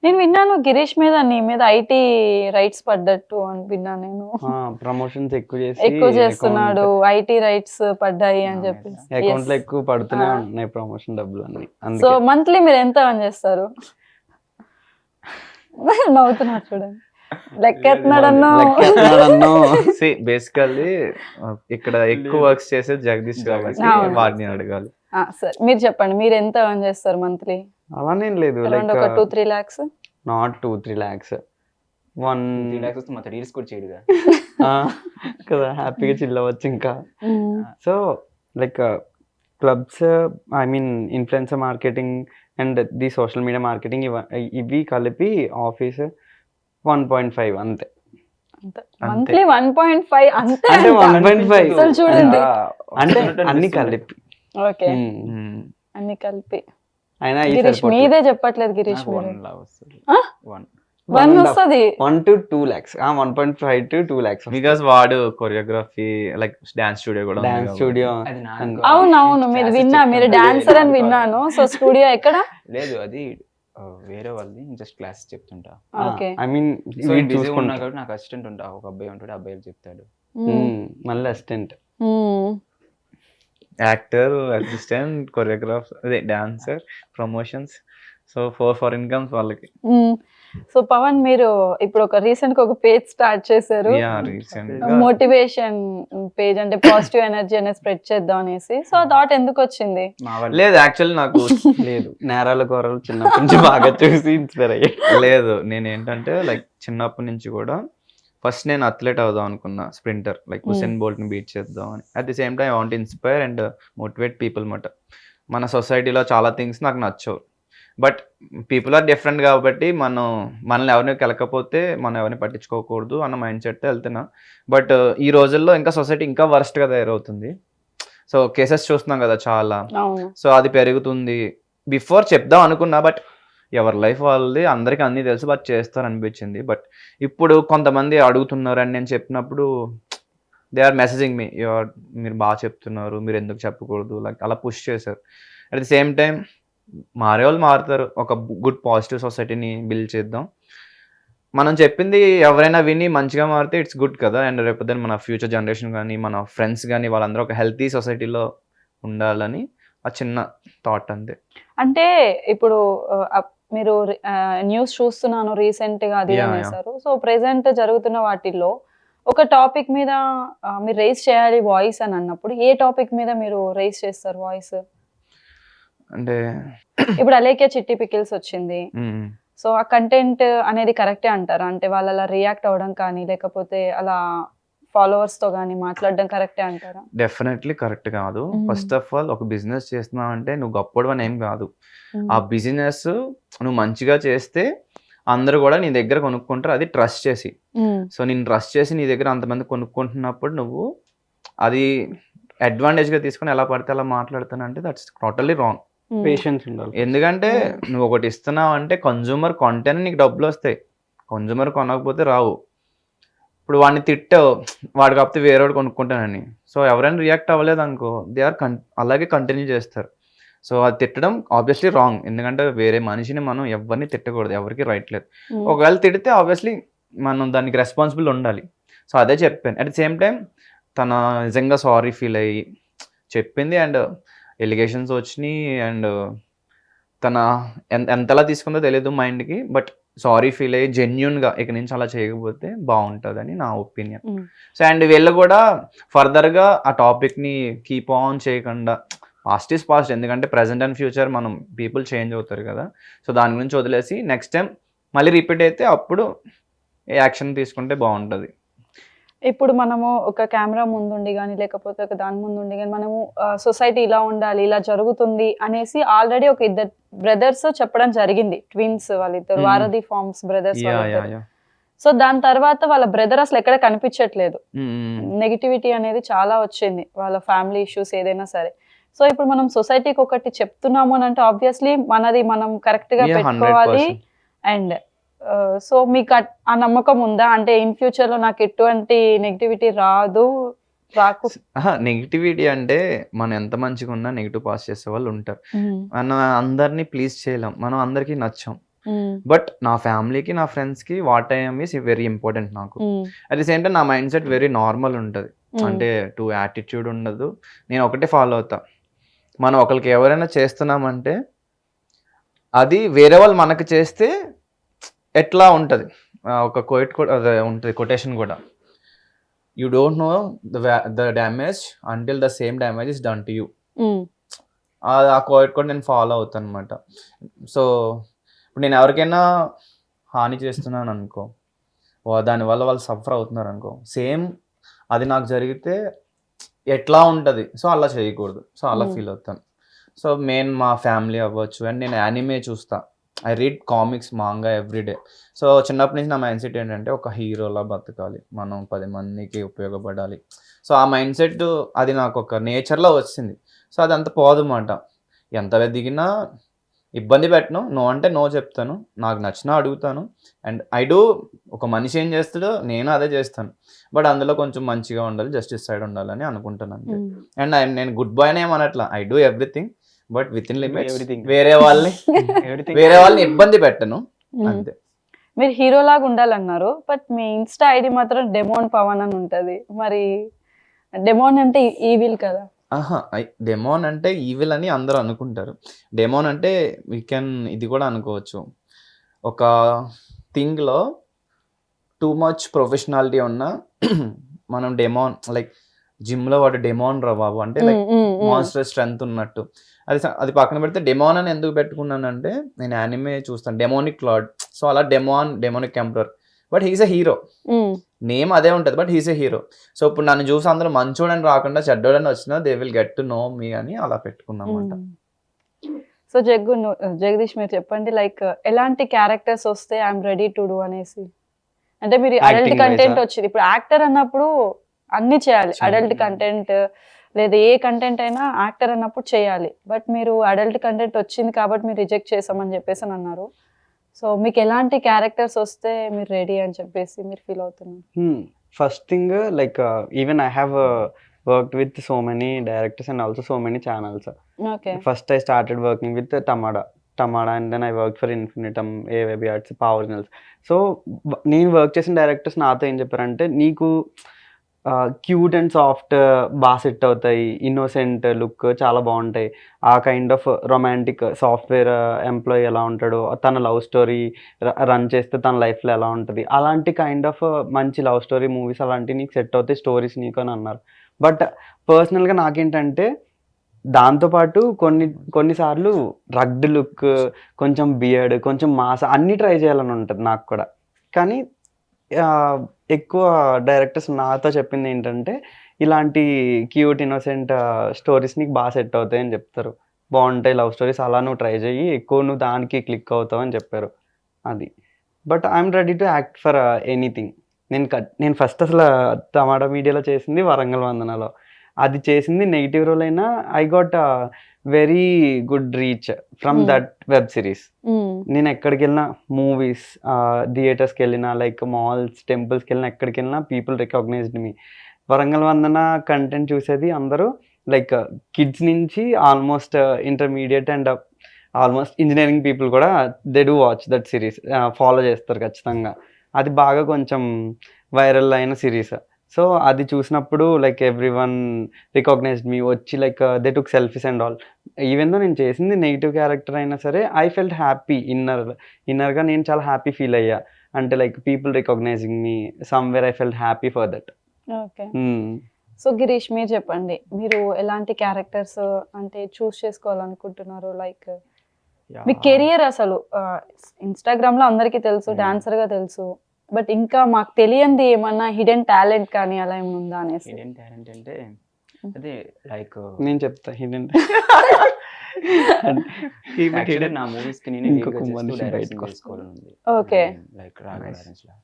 నేను విన్నాను గిరీష్ మీద నీ మీద ఐటీ రైట్స్ పడ్డట్టు అని విన్నాను నేను. ప్రమోషన్స్ ఎక్కువ చేస్తున్నాడు, ఐటీ రైట్స్ పడ్డాయి అని చెప్పేసి. అకౌంట్ లో ఎక్కువ పడుతూనే ఉంటున్నాయి ప్రమోషన్ డబ్బులు అన్ని. సో మంత్లీ మీరు ఎంత earn చేస్తారు? నవ్వుతున్నారు చూడండి, లెక్కెత్తున్నాడన్నో. బేసికల్లీ ఇక్కడ ఎక్కువ వర్క్స్ చేసేది జగదీష్ కాబట్టి వాడిని అడగాలి. సరే మీరు చెప్పండి, మీరు ఎంత earn చేస్తారు మంత్లీ? అలానేం లేదు, అరౌండ్ ఒక 2-3 lakhs. నాట్ 2-3 lakhs, 1 lakh వస్తే మొత్తం రీల్స్ కూడా చేయడుగా కదా, హ్యాపీగా చిల్ అవ్వచ్చు ఇంకా. So like clubs, I mean influencer marketing and the social media marketing ఇవి కలిపి ఆఫీస్ 1.5 అంతే. మంత్లీ 1.5 అంతే అంటే 1.5 అసలు చూడండి, అంటే అన్ని కలిపి. ఓకే అన్ని కలిపి. అయినా గిరీష్ మీదే చెప్పట్లేదు గిరీష్, మీరు 1 వస్తుంది 1 to 2 lakhs, 1.5 to 2 lakhs. Because వాడు కొరియోగ్రఫీ లైక్ డాన్స్ స్టూడియో కూడా డాన్స్ స్టూడియో. అవునవును, మీరు విన్నా, మీరు డాన్సర్ అని విన్నాను. సో స్టూడియో ఎక్కడ? లేదు, అది వేరే వాళ్ళది, జస్ట్ క్లాస్ చెప్తుంటా. ఓకే, ఐ మీన్ చూసుకున్నా కాబట్టి నాకు అసిస్టెంట్ ఉంటా, ఒక అబ్బాయి ఉంటాడు, అబ్బాయిలు చెప్తాడు. మళ్ళీ అసిస్టెంట్, యాక్టర్, అసిస్టెంట్, కొరియోగ్రాఫర్, అదే dancer, promotions. So four incomes వాళ్ళకి. సో పవన్, మీరు ఇప్పుడు రీసెంట్ గా ఒక పేజ్ స్టార్ట్ చేశారు, మోటివేషన్ పేజ్, అంటే పాజిటివ్ ఎనర్జీ అనేది స్ప్రెడ్ చేద్దాం అనేసి. సో థాట్ ఎందుకు వచ్చింది? లేదు యాక్చువల్లీ నాకు లేదు, నేరాల కూరలు చిన్నప్పటి నుంచి బాగా చూసి ఇన్స్పైర్ అయ్యి. లేదు, నేను ఏంటంటే లైక్ చిన్నప్పటి నుంచి కూడా ఫస్ట్ నేను అథ్లెట్ అవుదాం అనుకున్నా, స్ప్రింటర్, లైక్ హుసేన్ బోల్ట్ ని బీట్ చేద్దాం అని. At the same time I want inspire and motivate people మాట. మన సొసైటీలో చాలా థింగ్స్ నాకు నచ్చవు, బట్ పీపుల్ ఆర్ డిఫరెంట్ కాబట్టి మనల్ని ఎవరిని కెలకపోతే మనం ఎవరిని పట్టించుకోకూడదు అన్న మైండ్ సెట్తో వెళ్తున్నా. బట్ ఈ రోజుల్లో ఇంకా సొసైటీ ఇంకా వర్స్ట్గా తయారవుతుంది. సో కేసెస్ చూస్తున్నాం కదా చాలా. సో అది పెరుగుతుంది. బిఫోర్ చెప్దాం అనుకున్నా, బట్ ఎవరి లైఫ్ వాళ్ళది, అందరికీ అన్నీ తెలుసు, బట్ చేస్తారు అనిపించింది. బట్ ఇప్పుడు కొంతమంది అడుగుతున్నారు అని నేను చెప్పినప్పుడు దే ఆర్ మెసేజింగ్ మీ, మీరు బాగా చెప్తున్నారు, మీరు ఎందుకు చెప్పకూడదు, లైక్ అలా పుష్ చేశారు. అట్ ది సేమ్ టైం మారే వాళ్ళు మారుతారు, ఒక గుడ్ పాజిటివ్ సొసైటీని బిల్డ్ చేద్దాం. మనం చెప్పింది ఎవరైనా విని మంచిగా మారితే ఇట్స్ గుడ్ కదా. అండ్ రేపు మన ఫ్యూచర్ జనరేషన్ కానీ మన ఫ్రెండ్స్ కానీ వాళ్ళందరూ ఒక హెల్తీ సొసైటీలో ఉండాలని ఆ చిన్న థాట్ అంతే. అంటే ఇప్పుడు మీరు న్యూస్ చూస్తున్నాను రీసెంట్ గా అది అనేసారు. సో ప్రెసెంట్ జరుగుతున్న వాటిల్లో ఒక టాపిక్ మీద మీరు రైజ్ చేయాలి వాయిస్ అని అన్నప్పుడు ఏ టాపిక్ మీద మీరు రైజ్ చేస్తారు వాయిస్? అంటే ఇప్పుడు అలేఖ్య చిట్టి పికిల్స్ వచ్చింది, సో ఆ కంటెంట్ అనేది కరెక్టే అంటారా? అంటే వాళ్ళు అలా రియాక్ట్ అవ్వడం కానీ లేకపోతే అలా ఫాలోవర్స్ తో కానీ మాట్లాడడం కరెక్టే అంటారా? డెఫినెట్లీ కరెక్ట్ కాదు. ఫస్ట్ ఆఫ్ ఆల్ ఒక బిజినెస్ చేస్తున్నావు అంటే నువ్వు గొప్పడు అని ఏం కాదు. ఆ బిజినెస్ నువ్వు మంచిగా చేస్తే అందరూ కూడా నీ దగ్గర కొనుక్కుంటారు, అది ట్రస్ట్ చేసి. సో నేను ట్రస్ట్ చేసి నీ దగ్గర అంతమంది కొనుక్కుంటున్నప్పుడు నువ్వు అది అడ్వాంటేజ్ గా తీసుకుని ఎలా పడితే అలా మాట్లాడుతానంటే దట్స్ టోటల్లీ రాంగ్. పేషెన్స్ ఉండాలి. ఎందుకంటే నువ్వు ఒకటి ఇస్తున్నావు అంటే కన్జ్యూమర్ కొంటేనే నీకు డబ్బులు వస్తాయి, కన్జ్యూమర్ కొనకపోతే రావు. ఇప్పుడు వాడిని తిట్టావు, వాడు కాకపోతే వేరే వాడు కొనుక్కుంటానని, సో ఎవరైనా రియాక్ట్ అవ్వలేదు అనుకో దే ఆర్ అలాగే కంటిన్యూ చేస్తారు. సో అది తిట్టడం ఆబ్వియస్లీ రాంగ్, ఎందుకంటే వేరే మనిషిని మనం ఎవరిని తిట్టకూడదు, ఎవరికి రైట్ లేదు. ఒకవేళ తిడితే ఆబ్వియస్లీ మనం దానికి రెస్పాన్సిబుల్ ఉండాలి. సో అదే చెప్పాను. అట్ ది సేమ్ టైం తన నిజంగా సారీ ఫీల్ అయ్యి చెప్పింది, అండ్ ఎలిగేషన్స్ వచ్చినాయి, అండ్ తన ఎంతలా తీసుకుందో తెలియదు మైండ్కి, బట్ సారీ ఫీల్ అయ్యి జెన్యున్గా ఇక నుంచి అలా చేయకపోతే బాగుంటుందని నా ఒపీనియన్. సో అండ్ వీళ్ళు కూడా ఫర్దర్గా ఆ టాపిక్ని కీప్ ఆన్ చేయకుండా, పాస్ట్ ఈస్ పాస్ట్, ఎందుకంటే ప్రజెంట్ అండ్ ఫ్యూచర్ మనం పీపుల్ చేంజ్ అవుతారు కదా. సో దాని గురించి వదిలేసి నెక్స్ట్ టైం మళ్ళీ రిపీట్ అయితే అప్పుడు యాక్షన్ తీసుకుంటే బాగుంటుంది. ఇప్పుడు మనము ఒక కెమెరా ముందుండి కానీ లేకపోతే ఒక దాని ముందుండి కానీ మనము సొసైటీ ఇలా ఉండాలి, ఇలా జరుగుతుంది అనేసి ఆల్రెడీ ఒక ఇద్దరు బ్రదర్స్ చెప్పడం జరిగింది, ట్విన్స్ వాళ్ళిద్దరు, వారధి ఫార్మ్స్ బ్రదర్స్. సో దాని తర్వాత వాళ్ళ బ్రదర్ అసలు ఎక్కడ కనిపించట్లేదు, నెగిటివిటీ అనేది చాలా వచ్చింది, వాళ్ళ ఫ్యామిలీ ఇష్యూస్ ఏదైనా సరే. సో ఇప్పుడు మనం సొసైటీకి ఒకటి చెప్తున్నాము అని అంటే ఆబ్వియస్లీ మనది మనం కరెక్ట్ గా పెట్టుకోవాలి. అండ్ సో మీకు ఆ నమ్మకం ఉందా, అంటే ఇన్ ఫ్యూచర్ లో నాకు ఎటువంటి నెగిటివిటీ రాదు? నెగిటివిటీ అంటే మనం ఎంత మంచిగా ఉన్నా నెగిటివ్ పాస్ చేసే వాళ్ళు ఉంటారు. మనం అందరినీ ప్లీజ్ చేయలేం, మనం అందరికీ నచ్చాం. బట్ నా ఫ్యామిలీకి నా ఫ్రెండ్స్కి what I'm is very important నాకు. అట్ ది సేమ్ టైం నా మైండ్ సెట్ వెరీ నార్మల్ ఉంటుంది, అంటే టూ యాటిట్యూడ్ ఉండదు. నేను ఒకటే ఫాలో అవుతా, మనం ఒకరికి ఎవరైనా చేస్తున్నామంటే అది వేరే వాళ్ళు మనకి చేస్తే ఎట్లా ఉంటుంది, ఒక కోయిట్ కూడా అదే ఉంటుంది కొటేషన్ కూడా, you don't know the damage until the same damage is done to you. ఆ కోయిట్ కూడా నేను ఫాలో అవుతాను అనమాట. సో ఇప్పుడు నేను ఎవరికైనా హాని చేస్తున్నాను అనుకో, దానివల్ల వాళ్ళు సఫర్ అవుతున్నారు అనుకో, సేమ్ అది నాకు జరిగితే ఎట్లా ఉంటుంది, సో అలా చేయకూడదు, సో అలా ఫీల్ అవుతాను. సో మెయిన్ మా ఫ్యామిలీ అవ్వచ్చు, అండ్ నేను యానిమే చూస్తా, I read comics, manga everyday. So చిన్నప్పటి నుంచి నా మైండ్ సెట్ ఏంటంటే ఒక హీరోలా బతకాలి, మనం 10 మందికి ఉపయోగపడాలి. సో ఆ మైండ్ సెట్ అది నాకు ఒక నేచర్లో వచ్చింది. సో అదంతా పోదన్నమాట. ఎంత దిగినా ఇబ్బంది పెట్టను, నో అంటే నో చెప్తాను, నాకు నచ్చినా అడుగుతాను. అండ్ ఐ డూ, ఒక మనిషి ఏం చేస్తాడో నేను అదే చేస్తాను, బట్ అందులో కొంచెం మంచిగా ఉండాలి, జస్టిస్ సైడ్ ఉండాలని అనుకుంటాను అంతే. అండ్ నేను గుడ్ బాయ్ ఏమనట్లా, I do everything but within limits. Everything. వేరే వాళ్ళని ఇబ్బంది పెట్టను అంతే. మీరు హీరో లాగా ఉండాలన్నారు, బట్ మీ ఇన్స్టా ఐడి మాత్రం డెమోన్ పవన్ అని ఉంటది. మరి డెమోన్ అంటే ఈవిల్ కదా? డెమోన్ అంటే ఈవిల్ అని అందరూ అనుకుంటారు. డెమోన్ అంటే ఇది కూడా అనుకోవచ్చు, ఒక థింగ్లో టూ మచ్ ప్రొఫెషనాలిటీ ఉన్న మనం డెమోన్, లైక్ జిమ్లో వాడు డెమోన్ రా బాబు అంటే లైక్ మాన్స్టర్ స్ట్రెంత్ ఉన్నట్టు. అది పక్కన పెడితే డెమోన్ అని ఎందుకు పెట్టుకున్నానంటే నేను యానిమే చూస్తాను, డెమోనిక్ లార్డ్. సో అలా demonic emperor, but he's a hero, name అదే ఉంటుంది but he's a hero. So ఇప్పుడు నన్ను చూసి అందరూ మంచోడని రాకుండా చెడ్డోడని వచ్చినా they will get to know me అని అలా పెట్టుకున్నామంట. సో జగదీష్ మీరు చెప్పండి, లైక్ ఎలాంటి క్యారెక్టర్స్ వస్తే ఐఎమ్ రెడీ టు డూ అనేసి. అంటే మీరు అడల్ట్ కంటెంట్ వచ్చింది, ఇప్పుడు యాక్టర్ అన్నప్పుడు అన్ని చేయాలి, అడల్ట్ కంటెంట్ లేదా ఏ కంటెంట్ అయినా యాక్టర్ అన్నప్పుడు చేయాలి. బట్ మీరు అడల్ట్ కంటెంట్ వచ్చింది కాబట్టి మీరు రిజెక్ట్ చేసామని చెప్పేసి అని అన్నారు. సో మీకు ఎలాంటి క్యారెక్టర్స్ వస్తే మీరు రెడీ అని చెప్పేసి మీరు ఫీల్ అవుతున్నారు? First thing like even I have worked with so many directors and also so many channels. Okay. First I started working with Tamada and then I work for Infinitum, AVB Arts, Power Originals. So నేను work చేసిన directors నాతో ఏం చెప్పారంటే, నీకు cute and soft బాగా set అవుతాయి, innocent look చాలా బాగుంటాయి, ఆ kind of romantic software employee ఎలా ఉంటాడో, తన లవ్ స్టోరీ రన్ చేస్తే తన లైఫ్లో ఎలా ఉంటుంది, అలాంటి కైండ్ ఆఫ్ మంచి లవ్ స్టోరీ మూవీస్ అలాంటివి నీకు సెట్ అవుతాయి స్టోరీస్ నీకు అని అన్నారు. బట్ పర్సనల్గా నాకేంటంటే దాంతోపాటు కొన్నిసార్లు రగ్డ్ లుక్, కొంచెం బియర్డ్, కొంచెం మాస అన్నీ ట్రై చేయాలని ఉంటుంది నాకు కూడా. కానీ ఎక్కువ డైరెక్టర్స్ నాతో చెప్పింది ఏంటంటే, ఇలాంటి క్యూట్ ఇన్నోసెంట్ స్టోరీస్ నీకు బాగా సెట్ అవుతాయి అని చెప్తారు, బాగుంటాయి లవ్ స్టోరీస్, అలా నువ్వు ట్రై చేయి, ఎక్కువ నువ్వు దానికి క్లిక్ అవుతావు అని చెప్పారు. అది. But I'm ready to act for anything. నేను ఫస్ట్ అసలు టమాటా మీడియాలో చేసింది వరంగల్ వందనలో, అది చేసింది నెగిటివ్ రోల్ అయినా I got very good reach from that web series. నేను ఎక్కడికి వెళ్ళినా, మూవీస్, థియేటర్స్కి వెళ్ళినా, లైక్ మాల్స్, టెంపుల్స్కి వెళ్ళినా, ఎక్కడికి వెళ్ళినా people recognized me. Warangal Vandana content చూసేది అందరూ లైక్ కిడ్స్ నుంచి almost intermediate and almost engineering people కూడా they do watch that series, follow చేస్తారు ఖచ్చితంగా. అది బాగా కొంచెం వైరల్ అయిన సిరీస్. సో అది చూసినప్పుడు like everyone recognized me, వచ్చి like they took selfies and all. Even though నేను చేసింది నెగిటివ్ క్యారెక్టర్ అయినా సరే ఐ ఫెల్ట్ హ్యాపీ, ఇన్నర్గా నేను చాలా హ్యాపీ ఫీల్ అయ్యా. అంటే like people recognizing me, somewhere I felt happy for that. Okay. So Girish మీరు చెప్పండి, మీరు ఎలాంటి క్యారెక్టర్స్ అంటే చూస్ చేసుకోవాలనుకుంటున్నారు? లైక్ మీ కెరియర్ అసలు ఇన్స్టాగ్రామ్ లో అందరికీ తెలుసు, డాన్సర్ గా తెలుసు, బట్ ఇంకా మాకు తెలియంది ఏమన్నా హిడెన్ టాలెంట్ కానీ అలా ఏమైనా ఉందా అనేసి. హిడెన్ టాలెంట్ అంటే అదే లైక్ నేను చెప్తా హిడెన్ యాక్చువల్లీ నా మూవీస్ కి నేనే ఇంకొక మనిషి డైరెక్షన్ బయటకు చేసుకోవాలని ఉంది. ఓకే. లైక్ రాఘవ లారెన్స్ లా